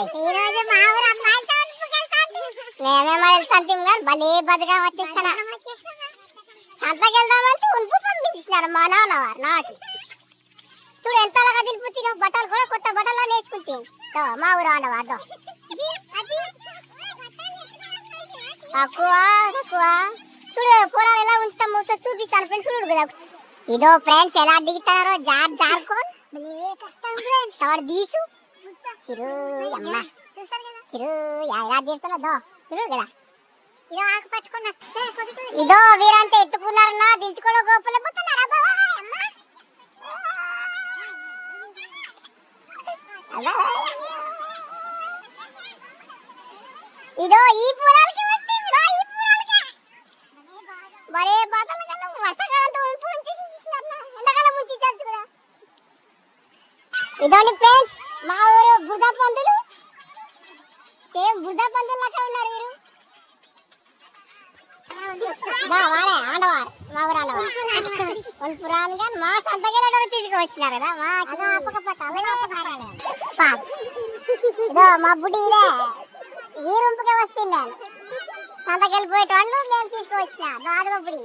అమ్మాయి మేమేమో వెళ్తాం కానీ భలే బతుగా వచ్చేస్తానా సంతకి వెళ్దామంటే ఉనుపు పంపించినారు మా నాన్న నాకు చూడు ఎంతలాగా దింపుతున్నావు బట్టలు కూడా కొత్త బట్టలు వేసుకుంటాం మా ఊరు ఆడవాడు తక్కువ తక్కువ చూడు పొలాలు ఎలా ఉంచుతాము చూపిస్తాను ఫ్రెండ్స్ చూడు కదా ఇదో ఫ్రెండ్స్ ఎలా దిగుతారో జారుకోని కష్టం ఫ్రెండ్స్ ఎవరు తీసు చిరు అమ్మ చిరు ఎలా దిగుతున్నదో చూడు కదా ఇదో ఆకు పట్టుకుని ఇదో వీరంతా ఎత్తుకున్నారన్నా దించుకోవడం గోపలే పోతున్నారా ఇదో ఈ పొలాలకి వస్తే ఈ పొలాలకి భలే బాధలు కన్నా వర్షాకాలంతో ఎండాకాలం ముంచేచ్చు కదా ఇదోని ఫ్రెండ్స్ మా ఊరు బురద పందులు సేమ్ బురద పందులు లాగా ఉన్నారు మీరు వారే ఆడవారు మా ఊరు ఆడవారు పురాణంగా మా సంతకెళ్ళ తీసుకువచ్చినారు కదా ఇదో మా బుడ్డి ఇదే ఈ రూపుకే వస్తున్నాను సంతకెళ్ళిపోయేటోళ్ళు మేము తీసుకువచ్చినా బాగా బుడి